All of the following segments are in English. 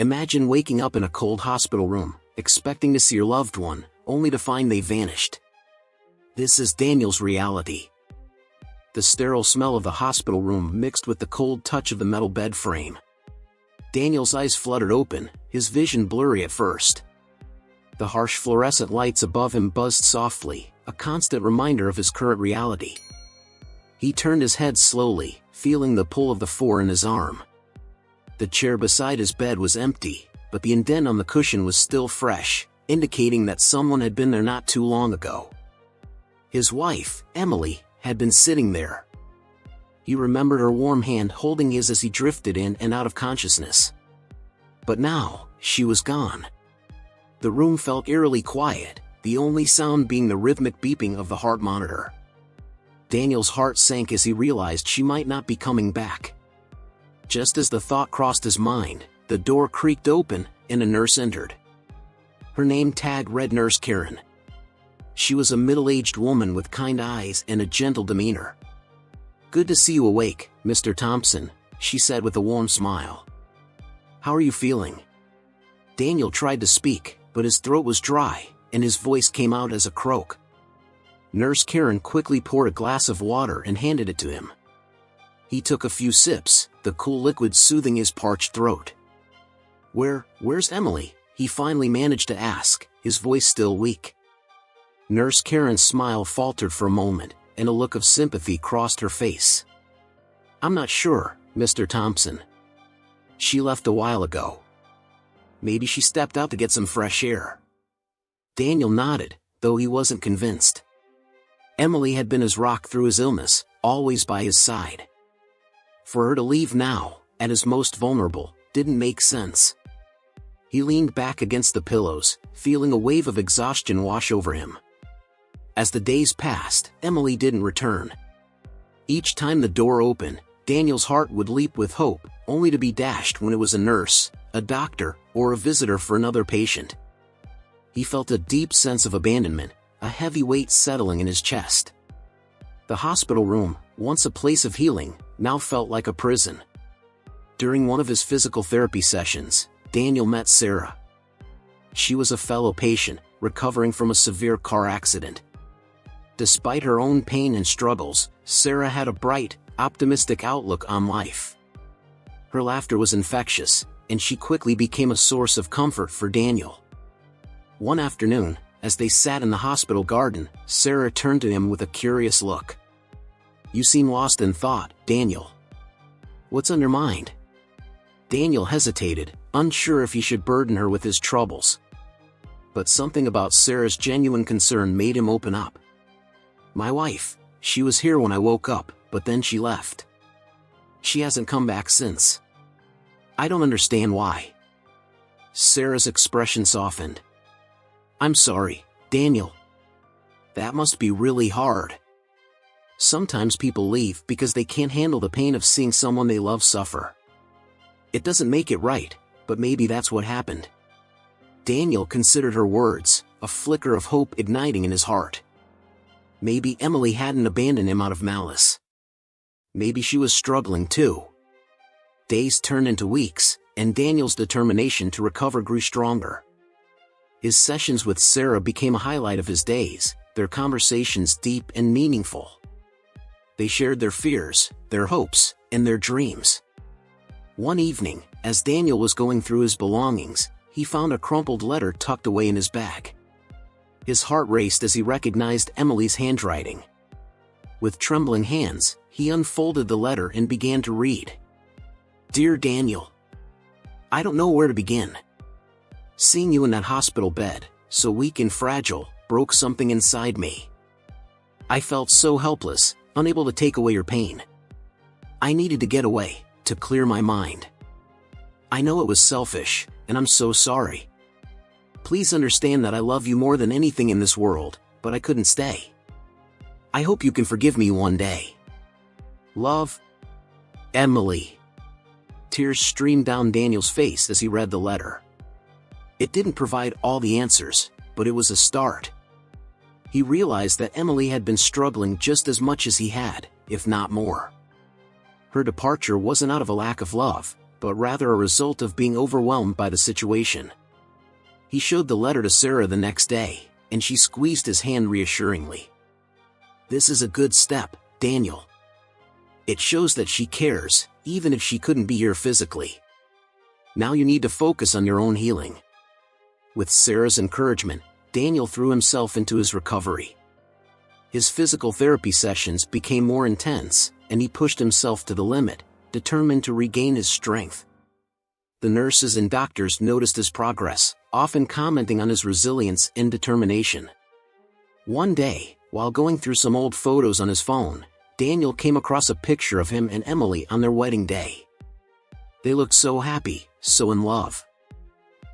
Imagine waking up in a cold hospital room, expecting to see your loved one, only to find they vanished. This is Daniel's reality. The sterile smell of the hospital room mixed with the cold touch of the metal bed frame. Daniel's eyes fluttered open, his vision blurry at first. The harsh fluorescent lights above him buzzed softly, a constant reminder of his current reality. He turned his head slowly, feeling the pull of the 4 in his arm. The chair beside his bed was empty, but the indent on the cushion was still fresh, indicating that someone had been there not too long ago. His wife, Emily, had been sitting there. He remembered her warm hand holding his as he drifted in and out of consciousness. But now, she was gone. The room felt eerily quiet, the only sound being the rhythmic beeping of the heart monitor. Daniel's heart sank as he realized she might not be coming back. Just as the thought crossed his mind, the door creaked open, and a nurse entered. Her name tag read Nurse Karen. She was a middle-aged woman with kind eyes and a gentle demeanor. "Good to see you awake, Mr. Thompson," she said with a warm smile. "How are you feeling?" Daniel tried to speak, but his throat was dry, and his voice came out as a croak. Nurse Karen quickly poured a glass of water and handed it to him. He took a few sips, the cool liquid soothing his parched throat. Where's Emily?" he finally managed to ask, his voice still weak. Nurse Karen's smile faltered for a moment, and a look of sympathy crossed her face. "I'm not sure, Mr. Thompson. She left a while ago. Maybe she stepped out to get some fresh air." Daniel nodded, though he wasn't convinced. Emily had been his rock through his illness, always by his side. For her to leave now, at his most vulnerable, didn't make sense. He leaned back against the pillows, feeling a wave of exhaustion wash over him. As the days passed, Emily didn't return. Each time the door opened, Daniel's heart would leap with hope, only to be dashed when it was a nurse, a doctor, or a visitor for another patient. He felt a deep sense of abandonment, a heavy weight settling in his chest. The hospital room, once a place of healing, now felt like a prison. During one of his physical therapy sessions, Daniel met Sarah. She was a fellow patient, recovering from a severe car accident. Despite her own pain and struggles, Sarah had a bright, optimistic outlook on life. Her laughter was infectious, and she quickly became a source of comfort for Daniel. One afternoon, as they sat in the hospital garden, Sarah turned to him with a curious look. "You seem lost in thought, Daniel. What's on your mind?" Daniel hesitated, unsure if he should burden her with his troubles. But something about Sarah's genuine concern made him open up. "My wife, she was here when I woke up, but then she left. She hasn't come back since. I don't understand why." Sarah's expression softened. "I'm sorry, Daniel. That must be really hard. Sometimes people leave because they can't handle the pain of seeing someone they love suffer. It doesn't make it right, but maybe that's what happened." Daniel considered her words, a flicker of hope igniting in his heart. Maybe Emily hadn't abandoned him out of malice. Maybe she was struggling too. Days turned into weeks, and Daniel's determination to recover grew stronger. His sessions with Sarah became a highlight of his days, their conversations deep and meaningful. They shared their fears, their hopes, and their dreams. One evening, as Daniel was going through his belongings, he found a crumpled letter tucked away in his bag. His heart raced as he recognized Emily's handwriting. With trembling hands, he unfolded the letter and began to read. "Dear Daniel, I don't know where to begin. Seeing you in that hospital bed, so weak and fragile, broke something inside me. I felt so helpless, unable to take away your pain. I needed to get away, to clear my mind. I know it was selfish, and I'm so sorry. Please understand that I love you more than anything in this world, but I couldn't stay. I hope you can forgive me one day. Love, Emily." Tears streamed down Daniel's face as he read the letter. It didn't provide all the answers, but it was a start. He realized that Emily had been struggling just as much as he had, if not more. Her departure wasn't out of a lack of love, but rather a result of being overwhelmed by the situation. He showed the letter to Sarah the next day, and she squeezed his hand reassuringly. "This is a good step, Daniel. It shows that she cares, even if she couldn't be here physically. Now you need to focus on your own healing." With Sarah's encouragement, Daniel threw himself into his recovery. His physical therapy sessions became more intense, and he pushed himself to the limit, determined to regain his strength. The nurses and doctors noticed his progress, often commenting on his resilience and determination. One day, while going through some old photos on his phone, Daniel came across a picture of him and Emily on their wedding day. They looked so happy, so in love.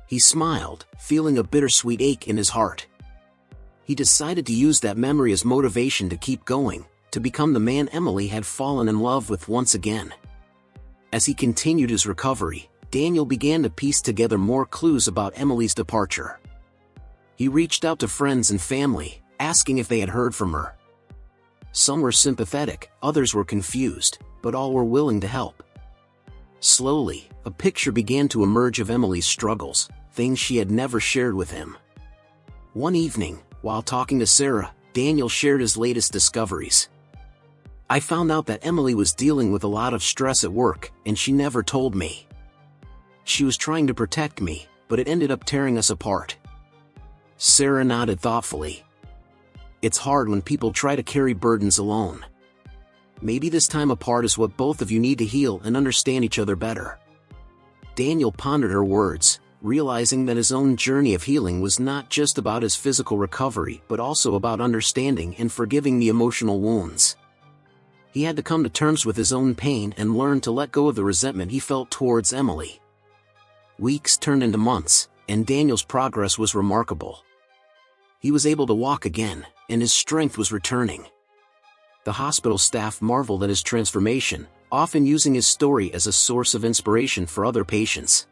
He smiled, feeling a bittersweet ache in his heart. He decided to use that memory as motivation to keep going, to become the man Emily had fallen in love with once again. As he continued his recovery, Daniel began to piece together more clues about Emily's departure. He reached out to friends and family, asking if they had heard from her. Some were sympathetic, others were confused, but all were willing to help. Slowly, a picture began to emerge of Emily's struggles, things she had never shared with him. One evening, while talking to Sarah, Daniel shared his latest discoveries. "I found out that Emily was dealing with a lot of stress at work, and she never told me. She was trying to protect me, but it ended up tearing us apart." Sarah nodded thoughtfully. "It's hard when people try to carry burdens alone. Maybe this time apart is what both of you need to heal and understand each other better." Daniel pondered her words, realizing that his own journey of healing was not just about his physical recovery but also about understanding and forgiving the emotional wounds. He had to come to terms with his own pain and learn to let go of the resentment he felt towards Emily. Weeks turned into months, and Daniel's progress was remarkable. He was able to walk again, and his strength was returning. The hospital staff marveled at his transformation, often using his story as a source of inspiration for other patients.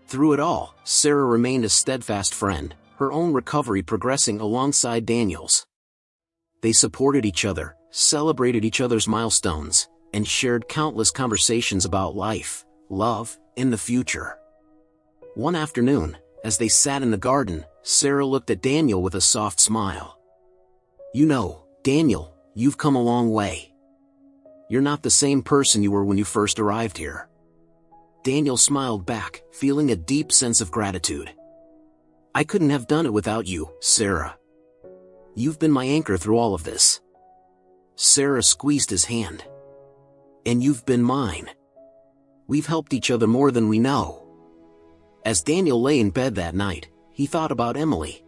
Through it all, Sarah remained a steadfast friend, her own recovery progressing alongside Daniel's. They supported each other, celebrated each other's milestones, and shared countless conversations about life, love, and the future. One afternoon, as they sat in the garden, Sarah looked at Daniel with a soft smile. "You know, Daniel, you've come a long way. You're not the same person you were when you first arrived here." Daniel smiled back, feeling a deep sense of gratitude. "I couldn't have done it without you, Sarah. You've been my anchor through all of this." Sarah squeezed his hand. "And you've been mine. We've helped each other more than we know." As Daniel lay in bed that night, he thought about Emily.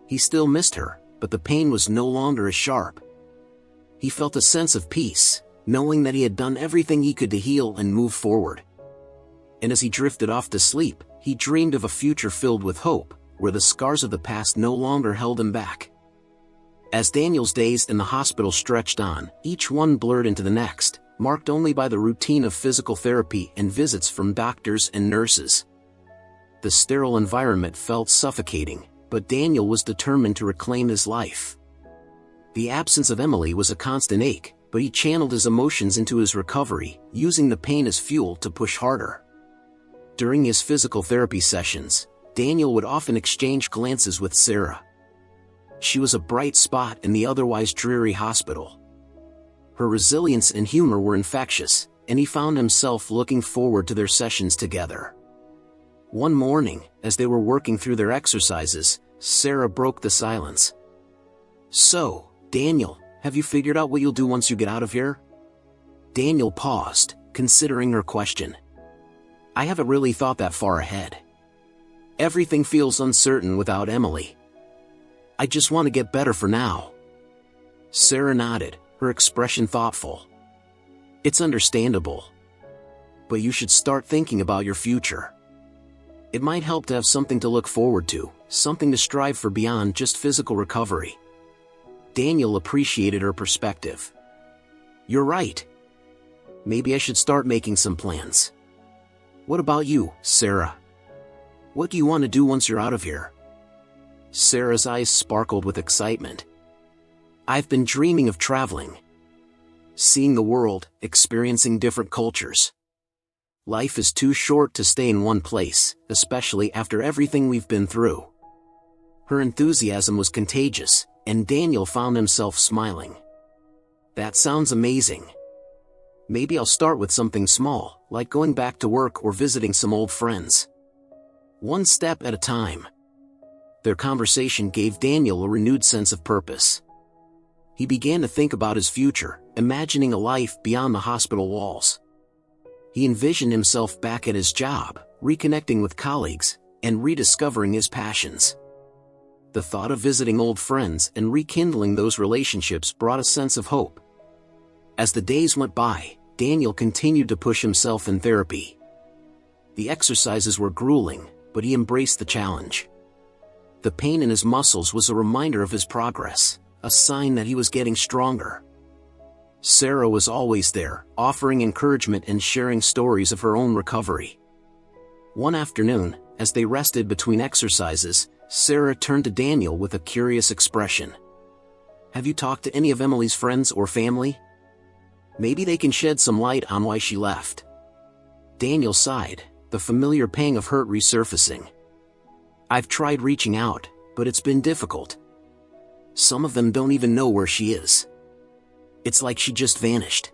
He still missed her, but the pain was no longer as sharp. He felt a sense of peace, knowing that he had done everything he could to heal and move forward. And as he drifted off to sleep, he dreamed of a future filled with hope, where the scars of the past no longer held him back. As Daniel's days in the hospital stretched on, each one blurred into the next, marked only by the routine of physical therapy and visits from doctors and nurses. The sterile environment felt suffocating, but Daniel was determined to reclaim his life. The absence of Emily was a constant ache, but he channeled his emotions into his recovery, using the pain as fuel to push harder. During his physical therapy sessions, Daniel would often exchange glances with Sarah. She was a bright spot in the otherwise dreary hospital. Her resilience and humor were infectious, and he found himself looking forward to their sessions together. One morning, as they were working through their exercises, Sarah broke the silence. "So, Daniel, have you figured out what you'll do once you get out of here?" Daniel paused, considering her question. "I haven't really thought that far ahead. Everything feels uncertain without Emily. I just want to get better for now." Sarah nodded, her expression thoughtful. "It's understandable. But you should start thinking about your future. It might help to have something to look forward to, something to strive for beyond just physical recovery." Daniel appreciated her perspective. "You're right. Maybe I should start making some plans. What about you, Sarah? What do you want to do once you're out of here?" Sarah's eyes sparkled with excitement. "I've been dreaming of traveling. Seeing the world, experiencing different cultures. Life is too short to stay in one place, especially after everything we've been through. Her enthusiasm was contagious, and Daniel found himself smiling. That sounds amazing. Maybe I'll start with something small, like going back to work or visiting some old friends. One step at a time. Their conversation gave Daniel a renewed sense of purpose. He began to think about his future, imagining a life beyond the hospital walls. He envisioned himself back at his job, reconnecting with colleagues, and rediscovering his passions. The thought of visiting old friends and rekindling those relationships brought a sense of hope. As the days went by, Daniel continued to push himself in therapy. The exercises were grueling, but he embraced the challenge. The pain in his muscles was a reminder of his progress, a sign that he was getting stronger. Sarah was always there, offering encouragement and sharing stories of her own recovery. One afternoon, as they rested between exercises, Sarah turned to Daniel with a curious expression. "Have you talked to any of Emily's friends or family? Maybe they can shed some light on why she left." Daniel sighed, the familiar pang of hurt resurfacing. "I've tried reaching out, but it's been difficult. Some of them don't even know where she is. It's like she just vanished."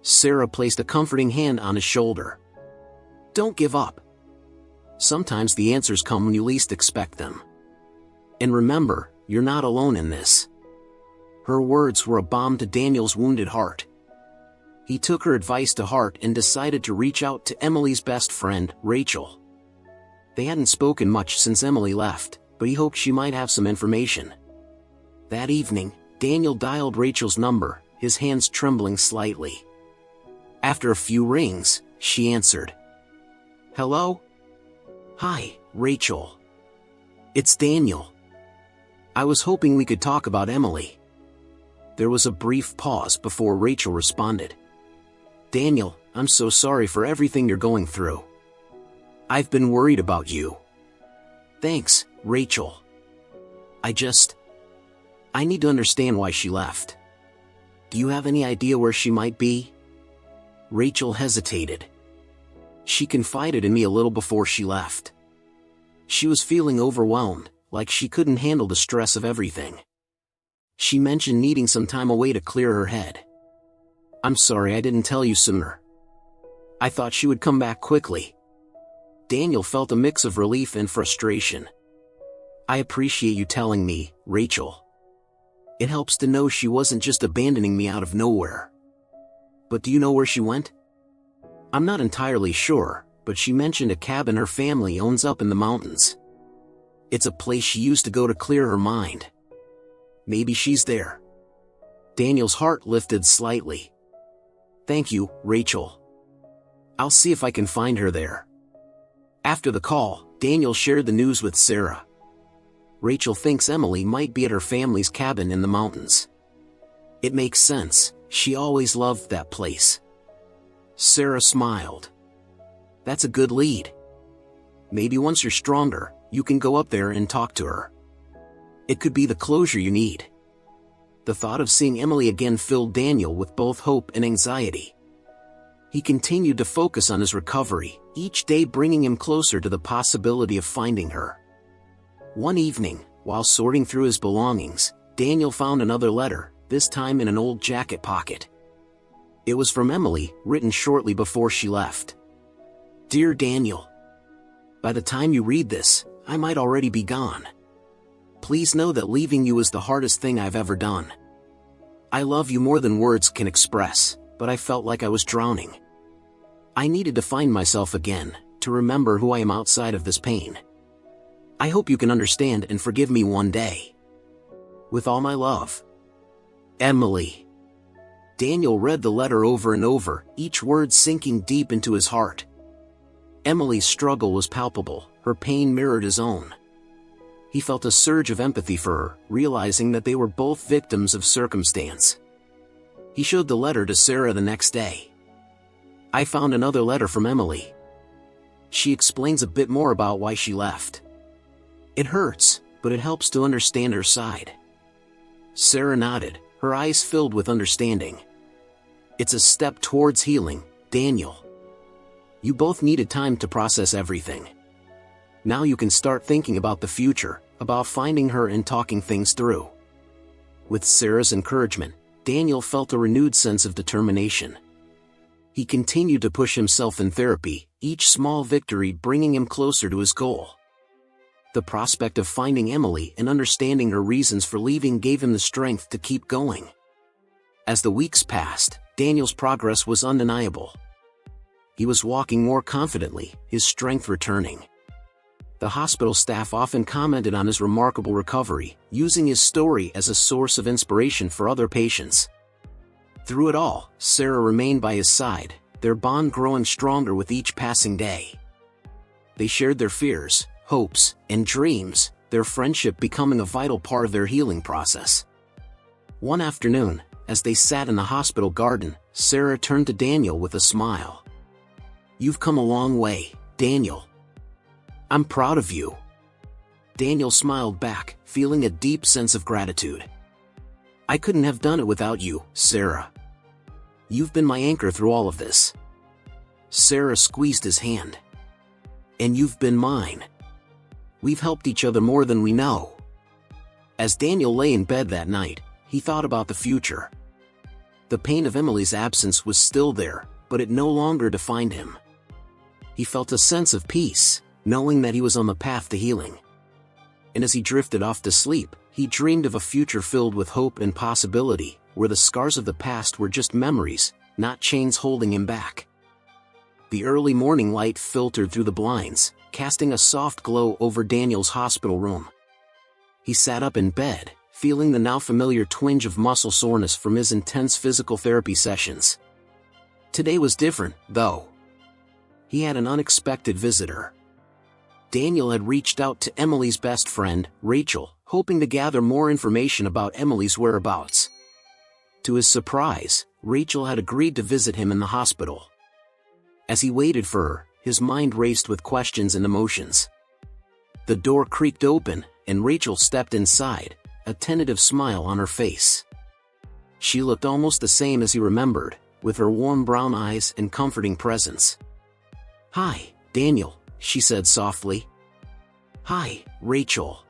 Sarah placed a comforting hand on his shoulder. "Don't give up. Sometimes the answers come when you least expect them. And remember, you're not alone in this." Her words were a balm to Daniel's wounded heart. He took her advice to heart and decided to reach out to Emily's best friend, Rachel. They hadn't spoken much since Emily left, but he hoped she might have some information. That evening, Daniel dialed Rachel's number, his hands trembling slightly. After a few rings, she answered. "Hello? Hi, Rachel. It's Daniel. I was hoping we could talk about Emily." There was a brief pause before Rachel responded. "Daniel, I'm so sorry for everything you're going through. I've been worried about you." "Thanks, Rachel. I need to understand why she left. Do you have any idea where she might be?" Rachel hesitated. She confided in me a little before she left. She was feeling overwhelmed, like she couldn't handle the stress of everything. She mentioned needing some time away to clear her head. "I'm sorry I didn't tell you sooner. I thought she would come back quickly." Daniel felt a mix of relief and frustration. "I appreciate you telling me, Rachel. It helps to know she wasn't just abandoning me out of nowhere. But do you know where she went?" "I'm not entirely sure, but she mentioned a cabin her family owns up in the mountains. It's a place she used to go to clear her mind. Maybe she's there." Daniel's heart lifted slightly. "Thank you, Rachel. I'll see if I can find her there." After the call, Daniel shared the news with Sarah. Rachel thinks Emily might be at her family's cabin in the mountains. "It makes sense, she always loved that place." Sarah smiled. "That's a good lead. Maybe once you're stronger, you can go up there and talk to her. It could be the closure you need." The thought of seeing Emily again filled Daniel with both hope and anxiety. He continued to focus on his recovery, each day bringing him closer to the possibility of finding her. One evening, while sorting through his belongings, Daniel found another letter, this time in an old jacket pocket. It was from Emily, written shortly before she left. "Dear Daniel, by the time you read this, I might already be gone. Please know that leaving you is the hardest thing I've ever done. I love you more than words can express, but I felt like I was drowning. I needed to find myself again, to remember who I am outside of this pain. I hope you can understand and forgive me one day. With all my love. Emily." Daniel read the letter over and over, each word sinking deep into his heart. Emily's struggle was palpable, her pain mirrored his own. He felt a surge of empathy for her, realizing that they were both victims of circumstance. He showed the letter to Sarah the next day. "I found another letter from Emily. She explains a bit more about why she left. It hurts, but it helps to understand her side." Sarah nodded, her eyes filled with understanding. "It's a step towards healing, Daniel. You both needed time to process everything. Now you can start thinking about the future, about finding her and talking things through." With Sarah's encouragement, Daniel felt a renewed sense of determination. He continued to push himself in therapy, each small victory bringing him closer to his goal. The prospect of finding Emily and understanding her reasons for leaving gave him the strength to keep going. As the weeks passed, Daniel's progress was undeniable. He was walking more confidently, his strength returning. The hospital staff often commented on his remarkable recovery, using his story as a source of inspiration for other patients. Through it all, Sarah remained by his side, their bond growing stronger with each passing day. They shared their fears, hopes, and dreams, their friendship becoming a vital part of their healing process. One afternoon, as they sat in the hospital garden, Sarah turned to Daniel with a smile. "You've come a long way, Daniel. I'm proud of you." Daniel smiled back, feeling a deep sense of gratitude. "I couldn't have done it without you, Sarah. You've been my anchor through all of this." Sarah squeezed his hand. "And you've been mine. We've helped each other more than we know." As Daniel lay in bed that night, he thought about the future. The pain of Emily's absence was still there, but it no longer defined him. He felt a sense of peace, knowing that he was on the path to healing. And as he drifted off to sleep, he dreamed of a future filled with hope and possibility, where the scars of the past were just memories, not chains holding him back. The early morning light filtered through the blinds, casting a soft glow over Daniel's hospital room. He sat up in bed, feeling the now familiar twinge of muscle soreness from his intense physical therapy sessions. Today was different, though. He had an unexpected visitor. Daniel had reached out to Emily's best friend, Rachel, hoping to gather more information about Emily's whereabouts. To his surprise, Rachel had agreed to visit him in the hospital. As he waited for her, his mind raced with questions and emotions. The door creaked open, and Rachel stepped inside, a tentative smile on her face. She looked almost the same as he remembered, with her warm brown eyes and comforting presence. "Hi, Daniel," she said softly. "Hi, Rachel."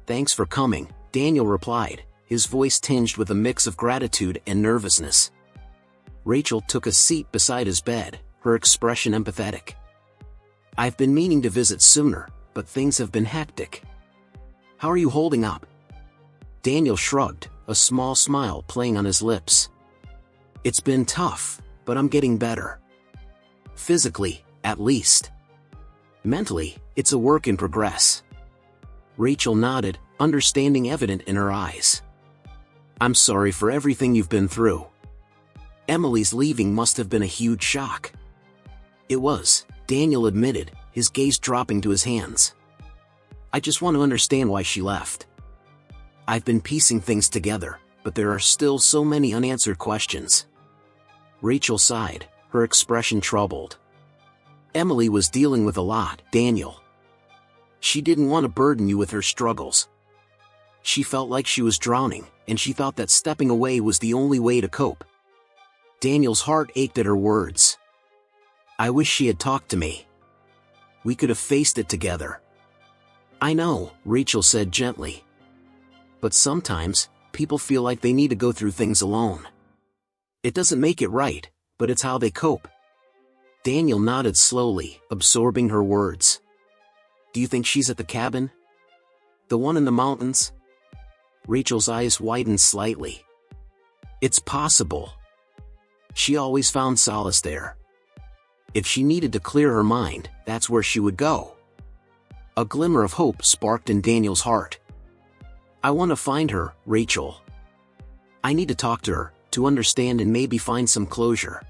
"Thanks for coming," Daniel replied, his voice tinged with a mix of gratitude and nervousness. Rachel took a seat beside his bed, her expression empathetic. "I've been meaning to visit sooner, but things have been hectic. How are you holding up?" Daniel shrugged, a small smile playing on his lips. "It's been tough, but I'm getting better. Physically, at least. Mentally, it's a work in progress." Rachel nodded, understanding evident in her eyes. "I'm sorry for everything you've been through. Emily's leaving must have been a huge shock." "It was," Daniel admitted, his gaze dropping to his hands. "I just want to understand why she left. I've been piecing things together, but there are still so many unanswered questions." Rachel sighed, her expression troubled. "Emily was dealing with a lot, Daniel. She didn't want to burden you with her struggles. She felt like she was drowning, and she thought that stepping away was the only way to cope." Daniel's heart ached at her words. "I wish she had talked to me. We could have faced it together." "I know," Rachel said gently. "But sometimes, people feel like they need to go through things alone. It doesn't make it right, but it's how they cope." Daniel nodded slowly, absorbing her words. "Do you think she's at the cabin? The one in the mountains?" Rachel's eyes widened slightly. "It's possible. She always found solace there. If she needed to clear her mind, that's where she would go." A glimmer of hope sparked in Daniel's heart. "I want to find her, Rachel. I need to talk to her, to understand and maybe find some closure."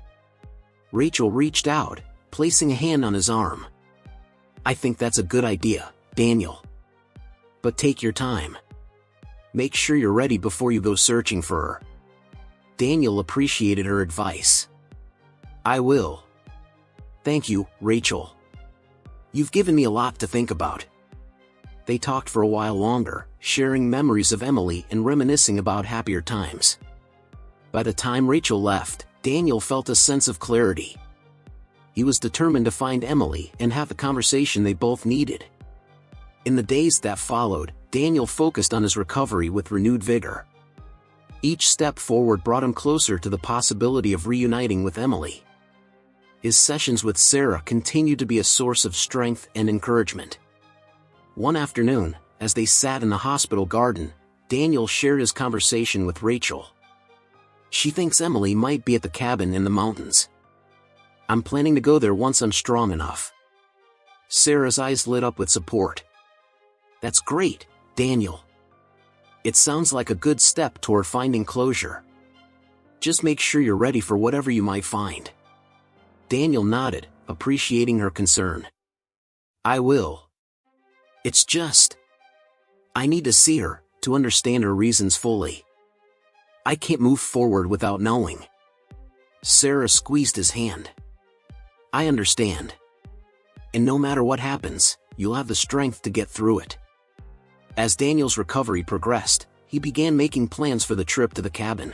Rachel reached out, placing a hand on his arm. "I think that's a good idea, Daniel. But take your time. Make sure you're ready before you go searching for her." Daniel appreciated her advice. "I will. Thank you, Rachel. You've given me a lot to think about." They talked for a while longer, sharing memories of Emily and reminiscing about happier times. By the time Rachel left, Daniel felt a sense of clarity. He was determined to find Emily and have the conversation they both needed. In the days that followed, Daniel focused on his recovery with renewed vigor. Each step forward brought him closer to the possibility of reuniting with Emily. His sessions with Sarah continued to be a source of strength and encouragement. One afternoon, as they sat in the hospital garden, Daniel shared his conversation with Rachel. "She thinks Emily might be at the cabin in the mountains. I'm planning to go there once I'm strong enough." Sarah's eyes lit up with support. "That's great, Daniel. It sounds like a good step toward finding closure. Just make sure you're ready for whatever you might find." Daniel nodded, appreciating her concern. "I will. It's just, I need to see her, to understand her reasons fully. I can't move forward without knowing." Sarah squeezed his hand. "I understand. And no matter what happens, you'll have the strength to get through it." As Daniel's recovery progressed, he began making plans for the trip to the cabin.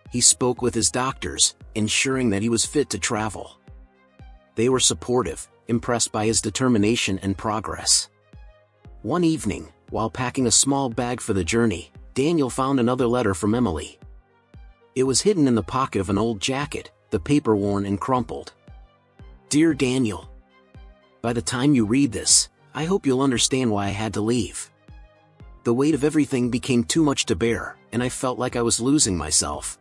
He spoke with his doctors, ensuring that he was fit to travel. They were supportive, impressed by his determination and progress. One evening, while packing a small bag for the journey, Daniel found another letter from Emily. It was hidden in the pocket of an old jacket, the paper worn and crumpled. "Dear Daniel, by the time you read this, I hope you'll understand why I had to leave. The weight of everything became too much to bear, and I felt like I was losing myself.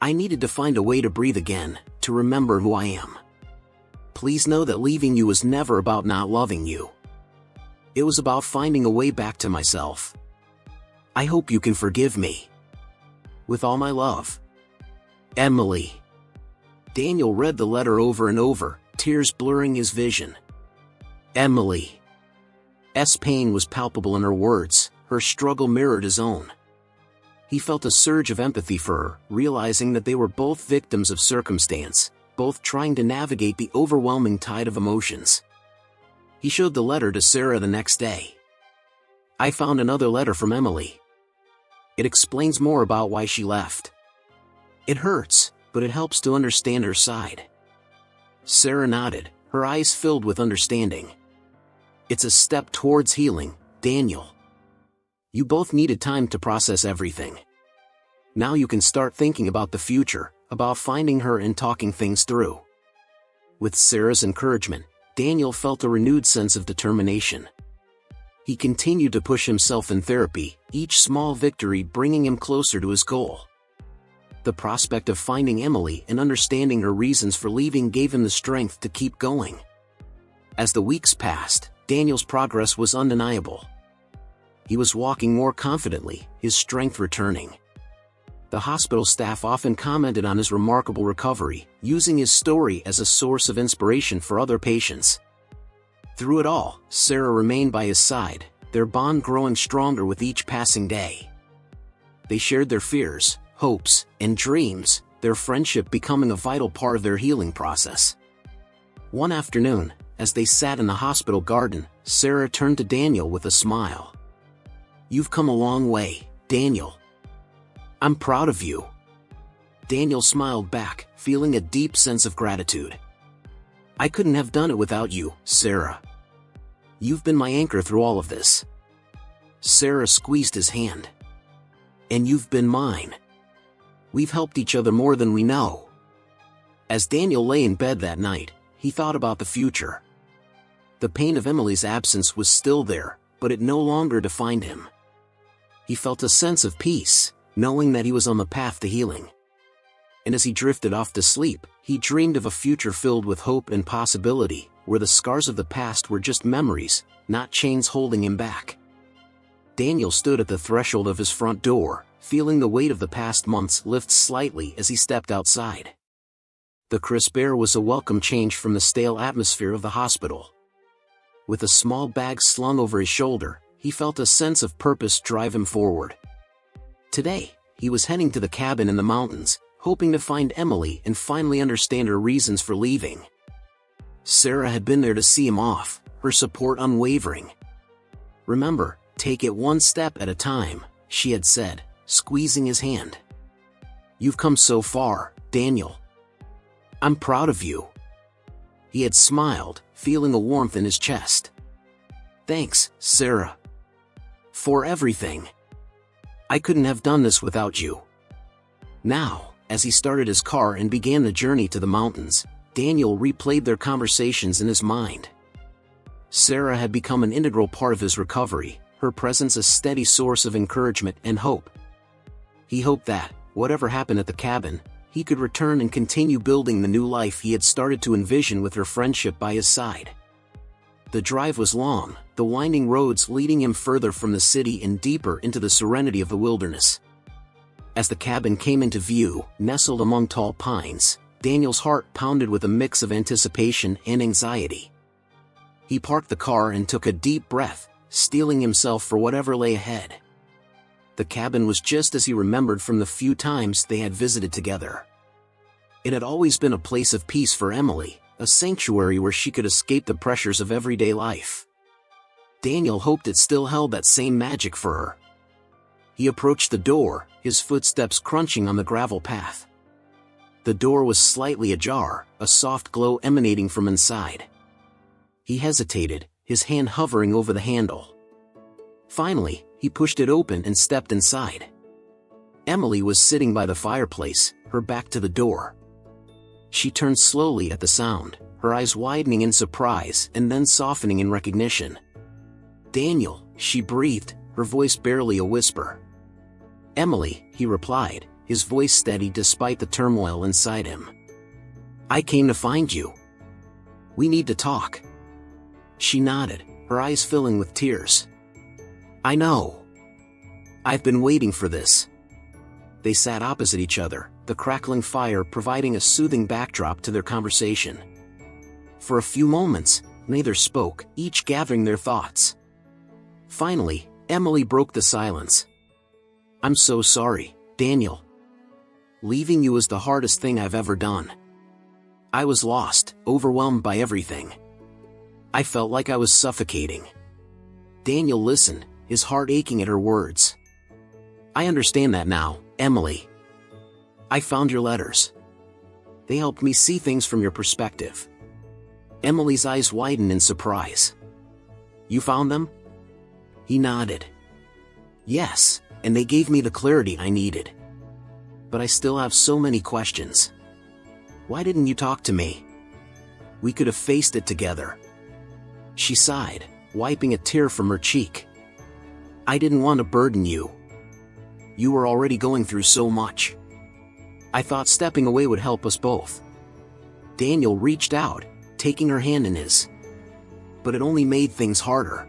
I needed to find a way to breathe again, to remember who I am. Please know that leaving you was never about not loving you. It was about finding a way back to myself. I hope you can forgive me. With all my love, Emily." Daniel read the letter over and over, tears blurring his vision. Emily's pain was palpable in her words, her struggle mirrored his own. He felt a surge of empathy for her, realizing that they were both victims of circumstance, both trying to navigate the overwhelming tide of emotions. He showed the letter to Sarah the next day. "I found another letter from Emily. It explains more about why she left. It hurts, but it helps to understand her side." Sarah nodded, her eyes filled with understanding. "It's a step towards healing, Daniel. You both needed time to process everything. Now you can start thinking about the future, about finding her and talking things through." With Sarah's encouragement, Daniel felt a renewed sense of determination. He continued to push himself in therapy, each small victory bringing him closer to his goal. The prospect of finding Emily and understanding her reasons for leaving gave him the strength to keep going. As the weeks passed, Daniel's progress was undeniable. He was walking more confidently, his strength returning. The hospital staff often commented on his remarkable recovery, using his story as a source of inspiration for other patients. Through it all, Sarah remained by his side, their bond growing stronger with each passing day. They shared their fears, hopes, and dreams, their friendship becoming a vital part of their healing process. One afternoon, as they sat in the hospital garden, Sarah turned to Daniel with a smile. "You've come a long way, Daniel. I'm proud of you." Daniel smiled back, feeling a deep sense of gratitude. "I couldn't have done it without you, Sarah. You've been my anchor through all of this." Sarah squeezed his hand. "And you've been mine. We've helped each other more than we know." As Daniel lay in bed that night, he thought about the future. The pain of Emily's absence was still there, but it no longer defined him. He felt a sense of peace, knowing that he was on the path to healing. And as he drifted off to sleep, he dreamed of a future filled with hope and possibility, where the scars of the past were just memories, not chains holding him back. Daniel stood at the threshold of his front door, feeling the weight of the past months lift slightly as he stepped outside. The crisp air was a welcome change from the stale atmosphere of the hospital. With a small bag slung over his shoulder, he felt a sense of purpose drive him forward. Today, he was heading to the cabin in the mountains, hoping to find Emily and finally understand her reasons for leaving. Sarah had been there to see him off, her support unwavering. "Remember, take it one step at a time," she had said, squeezing his hand. "You've come so far, Daniel. I'm proud of you." He had smiled, feeling a warmth in his chest. "Thanks, Sarah. For everything. I couldn't have done this without you." Now, as he started his car and began the journey to the mountains, Daniel replayed their conversations in his mind. Sarah had become an integral part of his recovery, her presence a steady source of encouragement and hope. He hoped that, whatever happened at the cabin, he could return and continue building the new life he had started to envision with her friendship by his side. The drive was long, the winding roads leading him further from the city and deeper into the serenity of the wilderness. As the cabin came into view, nestled among tall pines, Daniel's heart pounded with a mix of anticipation and anxiety. He parked the car and took a deep breath, steeling himself for whatever lay ahead. The cabin was just as he remembered from the few times they had visited together. It had always been a place of peace for Emily, a sanctuary where she could escape the pressures of everyday life. Daniel hoped it still held that same magic for her. He approached the door, his footsteps crunching on the gravel path. The door was slightly ajar, a soft glow emanating from inside. He hesitated, his hand hovering over the handle. Finally, he pushed it open and stepped inside. Emily was sitting by the fireplace, her back to the door. She turned slowly at the sound, her eyes widening in surprise and then softening in recognition. "Daniel," she breathed, her voice barely a whisper. "Emily," he replied, his voice steady despite the turmoil inside him. "I came to find you. We need to talk." She nodded, her eyes filling with tears. "I know. I've been waiting for this." They sat opposite each other, the crackling fire providing a soothing backdrop to their conversation. For a few moments, neither spoke, each gathering their thoughts. Finally, Emily broke the silence. "I'm so sorry, Daniel. Leaving you was the hardest thing I've ever done. I was lost, overwhelmed by everything. I felt like I was suffocating." Daniel listened, his heart aching at her words. "I understand that now, Emily. I found your letters. They helped me see things from your perspective." Emily's eyes widened in surprise. "You found them?" He nodded. "Yes, and they gave me the clarity I needed. But I still have so many questions. Why didn't you talk to me? We could have faced it together." She sighed, wiping a tear from her cheek. "I didn't want to burden you. You were already going through so much. I thought stepping away would help us both." Daniel reached out, taking her hand in his. But it only made things harder.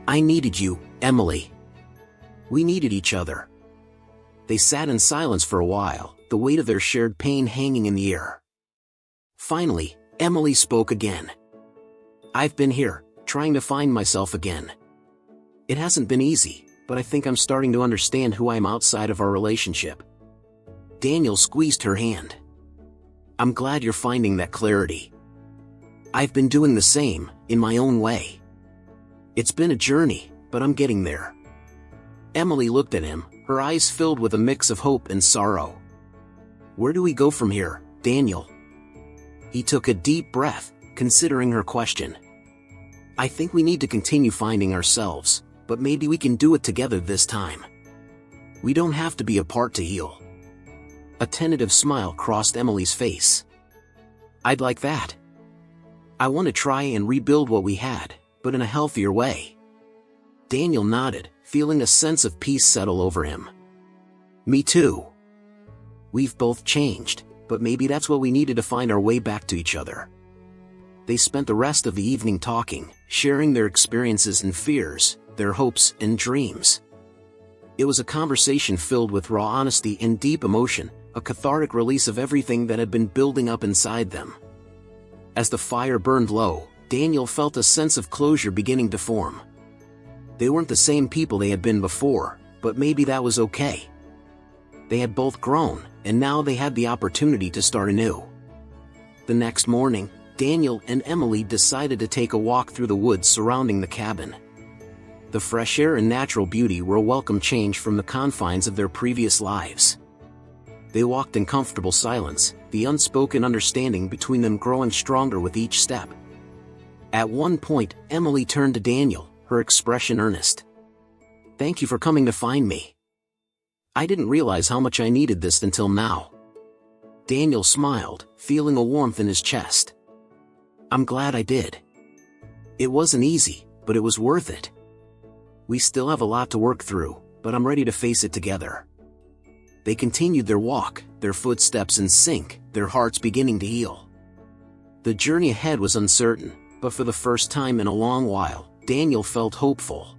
"I needed you, Emily. We needed each other." They sat in silence for a while, the weight of their shared pain hanging in the air. Finally, Emily spoke again. "I've been here, trying to find myself again. It hasn't been easy, but I think I'm starting to understand who I am outside of our relationship." Daniel squeezed her hand. "I'm glad you're finding that clarity. I've been doing the same, in my own way. It's been a journey, but I'm getting there." Emily looked at him, her eyes filled with a mix of hope and sorrow. "Where do we go from here, Daniel?" He took a deep breath, considering her question. "I think we need to continue finding ourselves, but maybe we can do it together this time. We don't have to be apart to heal." A tentative smile crossed Emily's face. "I'd like that. I want to try and rebuild what we had, but in a healthier way." Daniel nodded, feeling a sense of peace settle over him. "Me too. We've both changed, but maybe that's what we needed to find our way back to each other." They spent the rest of the evening talking, sharing their experiences and fears, their hopes and dreams. It was a conversation filled with raw honesty and deep emotion, a cathartic release of everything that had been building up inside them. As the fire burned low, Daniel felt a sense of closure beginning to form. They weren't the same people they had been before, but maybe that was okay. They had both grown, and now they had the opportunity to start anew. The next morning, Daniel and Emily decided to take a walk through the woods surrounding the cabin. The fresh air and natural beauty were a welcome change from the confines of their previous lives. They walked in comfortable silence, the unspoken understanding between them growing stronger with each step. At one point, Emily turned to Daniel, her expression earnest. "Thank you for coming to find me. I didn't realize how much I needed this until now." Daniel smiled, feeling a warmth in his chest. "I'm glad I did. It wasn't easy, but it was worth it. We still have a lot to work through, but I'm ready to face it together." They continued their walk, their footsteps in sync, their hearts beginning to heal. The journey ahead was uncertain, but for the first time in a long while, Daniel felt hopeful.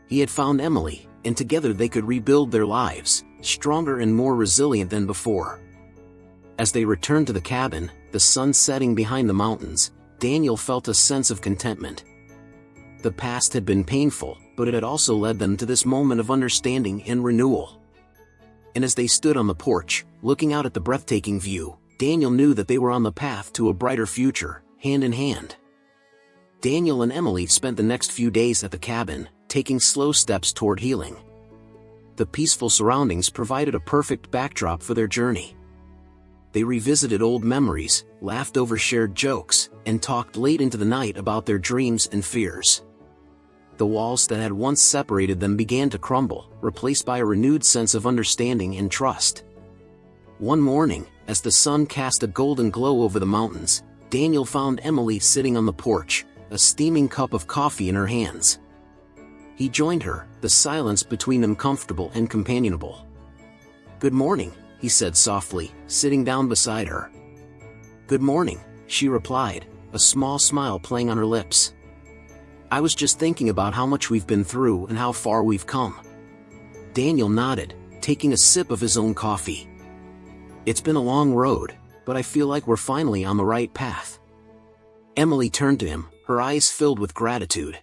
He had found Emily, and together they could rebuild their lives, stronger and more resilient than before. As they returned to the cabin, the sun setting behind the mountains, Daniel felt a sense of contentment. The past had been painful, but it had also led them to this moment of understanding and renewal. And as they stood on the porch, looking out at the breathtaking view, Daniel knew that they were on the path to a brighter future, hand in hand. Daniel and Emily spent the next few days at the cabin, taking slow steps toward healing. The peaceful surroundings provided a perfect backdrop for their journey. They revisited old memories, laughed over shared jokes, and talked late into the night about their dreams and fears. The walls that had once separated them began to crumble, replaced by a renewed sense of understanding and trust. One morning, as the sun cast a golden glow over the mountains, Daniel found Emily sitting on the porch, a steaming cup of coffee in her hands. He joined her, the silence between them comfortable and companionable. "Good morning," he said softly, sitting down beside her. "Good morning," she replied, a small smile playing on her lips. "I was just thinking about how much we've been through and how far we've come." Daniel nodded, taking a sip of his own coffee. "It's been a long road, but I feel like we're finally on the right path." Emily turned to him, her eyes filled with gratitude.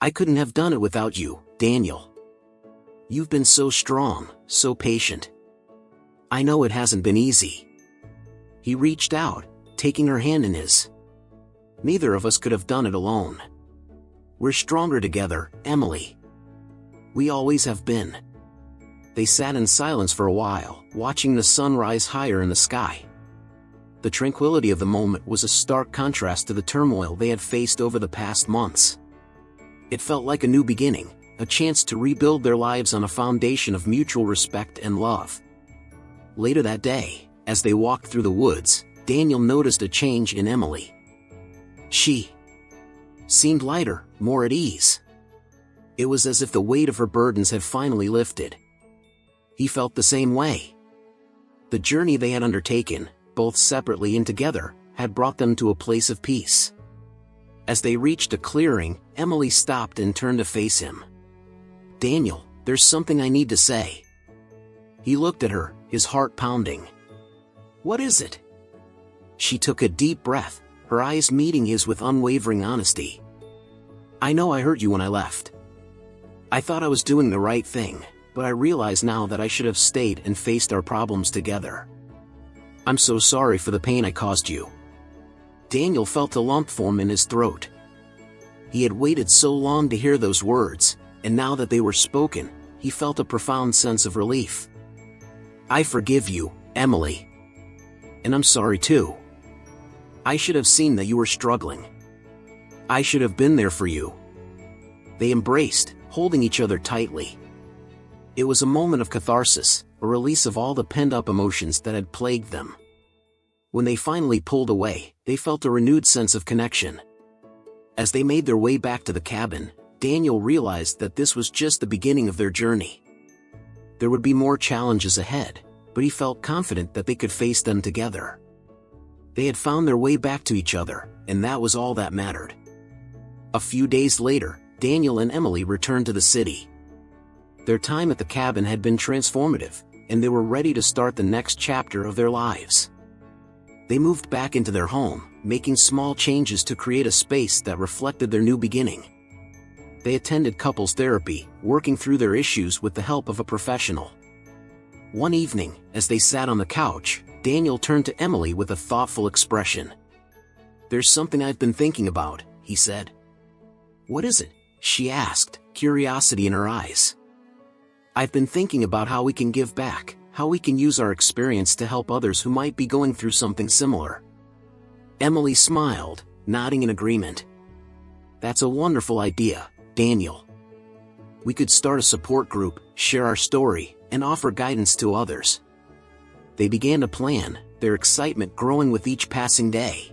"I couldn't have done it without you, Daniel. You've been so strong, so patient. I know it hasn't been easy." He reached out, taking her hand in his. "Neither of us could have done it alone. We're stronger together, Emily. We always have been." They sat in silence for a while, watching the sun rise higher in the sky. The tranquility of the moment was a stark contrast to the turmoil they had faced over the past months. It felt like a new beginning, a chance to rebuild their lives on a foundation of mutual respect and love. Later that day, as they walked through the woods, Daniel noticed a change in Emily. She seemed lighter, more at ease. It was as if the weight of her burdens had finally lifted. He felt the same way. The journey they had undertaken, both separately and together, had brought them to a place of peace. As they reached a clearing, Emily stopped and turned to face him. "Daniel, there's something I need to say." He looked at her, his heart pounding. "What is it?" She took a deep breath, her eyes meeting his with unwavering honesty. "I know I hurt you when I left. I thought I was doing the right thing, but I realize now that I should have stayed and faced our problems together. I'm so sorry for the pain I caused you." Daniel felt a lump form in his throat. He had waited so long to hear those words, and now that they were spoken, he felt a profound sense of relief. "I forgive you, Emily. And I'm sorry too. I should have seen that you were struggling. I should have been there for you." They embraced, holding each other tightly. It was a moment of catharsis, a release of all the pent-up emotions that had plagued them. When they finally pulled away, they felt a renewed sense of connection. As they made their way back to the cabin, Daniel realized that this was just the beginning of their journey. There would be more challenges ahead, but he felt confident that they could face them together. They had found their way back to each other, and that was all that mattered. A few days later, Daniel and Emily returned to the city. Their time at the cabin had been transformative, and they were ready to start the next chapter of their lives. They moved back into their home, making small changes to create a space that reflected their new beginning. They attended couples therapy, working through their issues with the help of a professional. One evening, as they sat on the couch, Daniel turned to Emily with a thoughtful expression. "There's something I've been thinking about," he said. "What is it?" she asked, curiosity in her eyes. "I've been thinking about how we can give back, how we can use our experience to help others who might be going through something similar. Emily smiled, nodding in agreement. That's a wonderful idea, Daniel. We could start a support group, share our story, and offer guidance to others. They began to plan, their excitement growing with each passing day.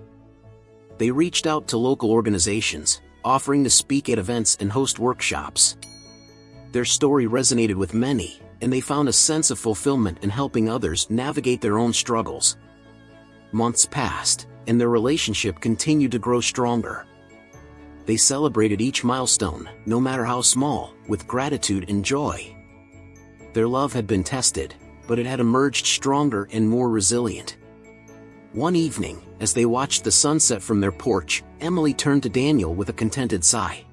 They reached out to local organizations, offering to speak at events and host workshops. Their story resonated with many, and they found a sense of fulfillment in helping others navigate their own struggles. Months passed, and their relationship continued to grow stronger. They celebrated each milestone, no matter how small, with gratitude and joy. Their love had been tested, but it had emerged stronger and more resilient. One evening, as they watched the sunset from their porch, Emily turned to Daniel with a contented sigh.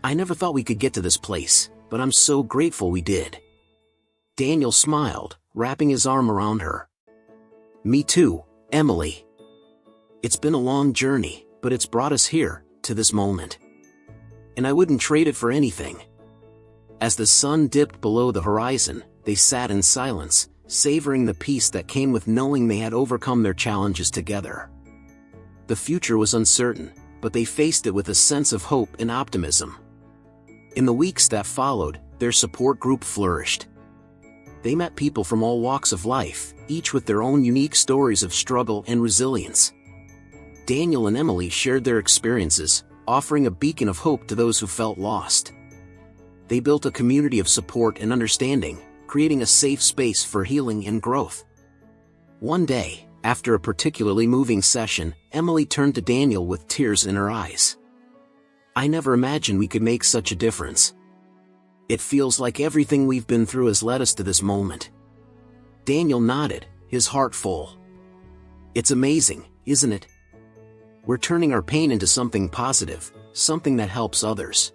"I never thought we could get to this place, but I'm so grateful we did." Daniel smiled, wrapping his arm around her. "Me too, Emily. It's been a long journey, but it's brought us here, to this moment. And I wouldn't trade it for anything." As the sun dipped below the horizon, they sat in silence, savoring the peace that came with knowing they had overcome their challenges together. The future was uncertain, but they faced it with a sense of hope and optimism. In the weeks that followed, their support group flourished. They met people from all walks of life, each with their own unique stories of struggle and resilience. Daniel and Emily shared their experiences, offering a beacon of hope to those who felt lost. They built a community of support and understanding, creating a safe space for healing and growth. One day, after a particularly moving session, Emily turned to Daniel with tears in her eyes. "I never imagined we could make such a difference. It feels like everything we've been through has led us to this moment." Daniel nodded, his heart full. "It's amazing, isn't it? We're turning our pain into something positive, something that helps others.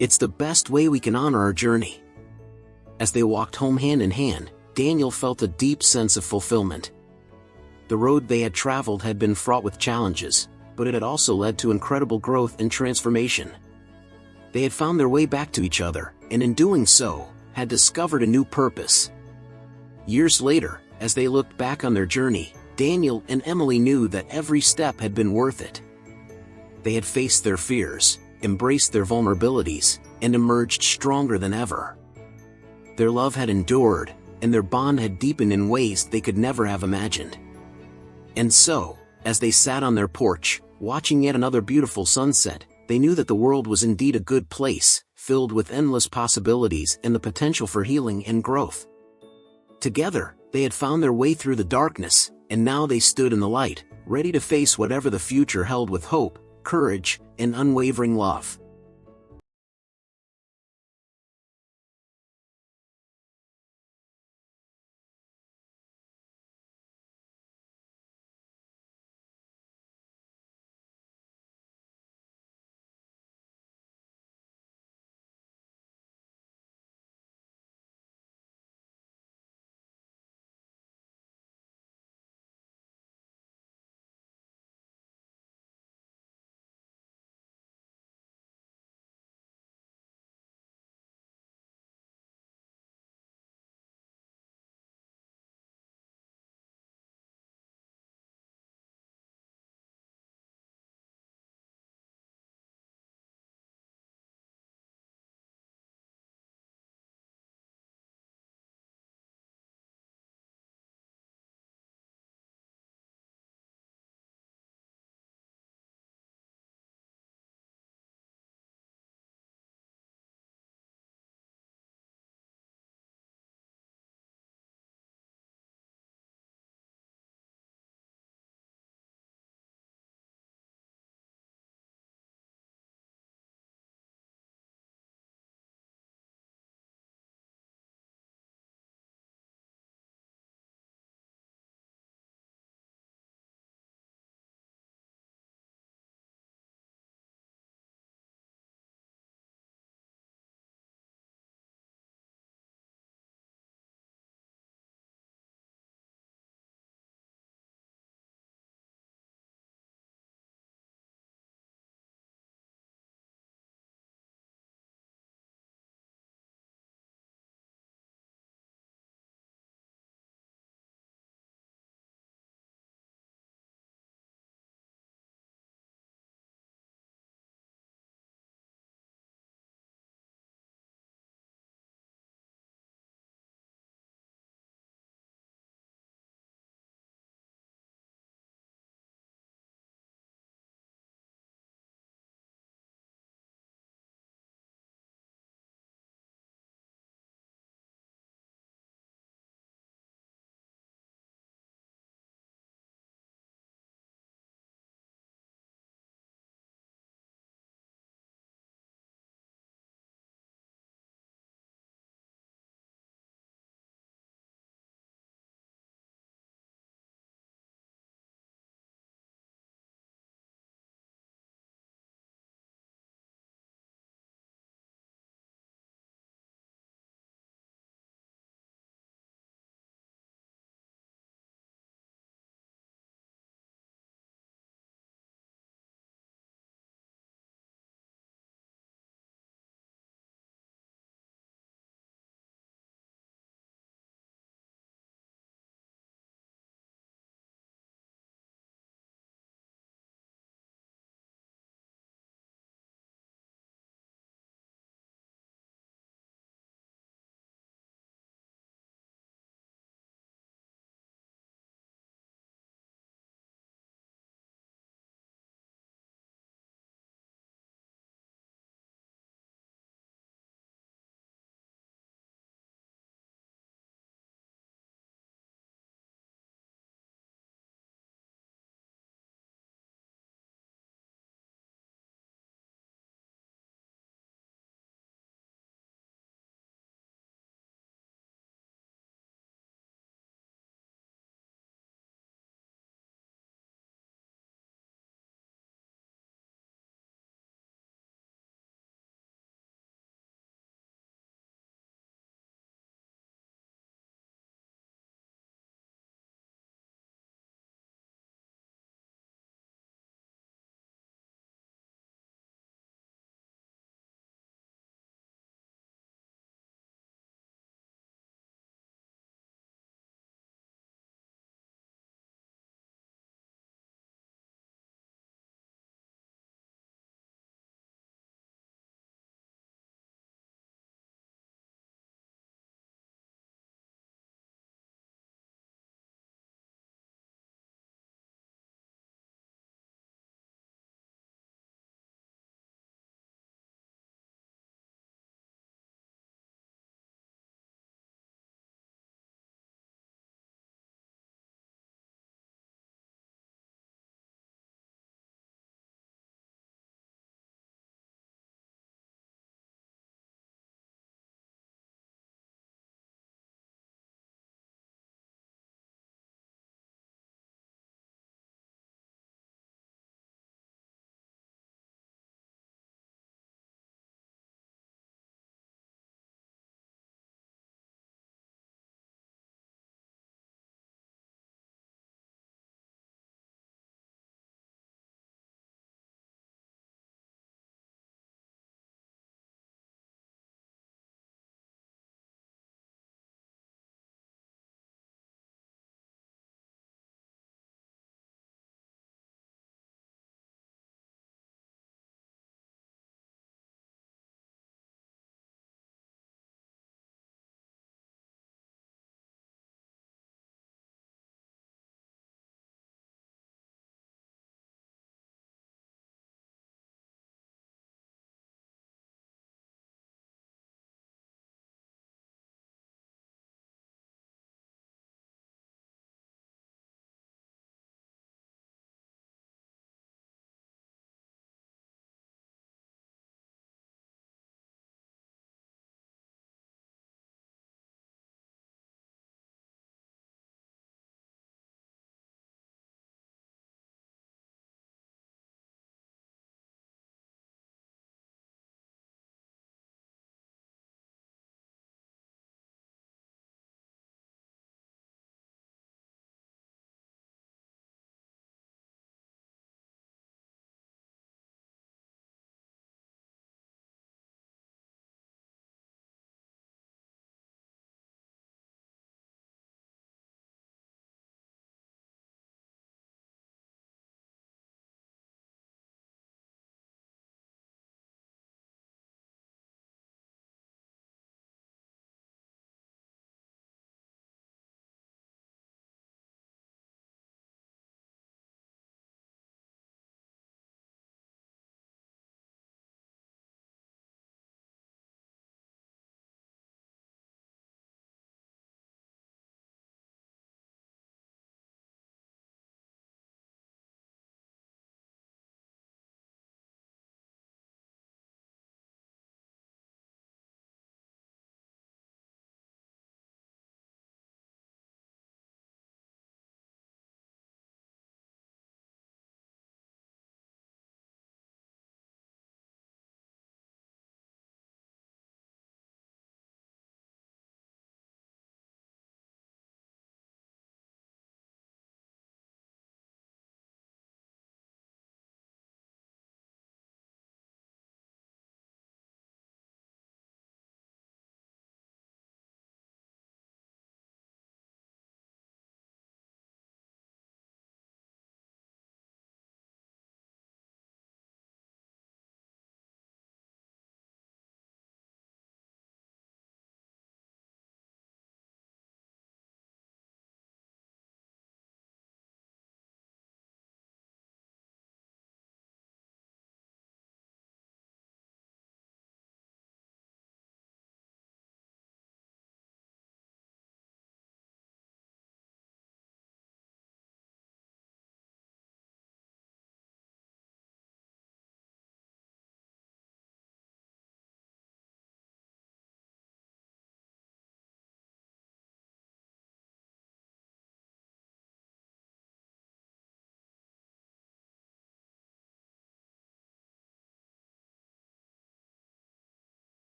It's the best way we can honor our journey." As they walked home hand in hand, Daniel felt a deep sense of fulfillment. The road they had traveled had been fraught with challenges, but it had also led to incredible growth and transformation. They had found their way back to each other, and in doing so, had discovered a new purpose. Years later, as they looked back on their journey, Daniel and Emily knew that every step had been worth it. They had faced their fears, embraced their vulnerabilities, and emerged stronger than ever. Their love had endured, and their bond had deepened in ways they could never have imagined. And so, as they sat on their porch, watching yet another beautiful sunset, they knew that the world was indeed a good place, filled with endless possibilities and the potential for healing and growth. Together, they had found their way through the darkness, and now they stood in the light, ready to face whatever the future held with hope, courage, and unwavering love.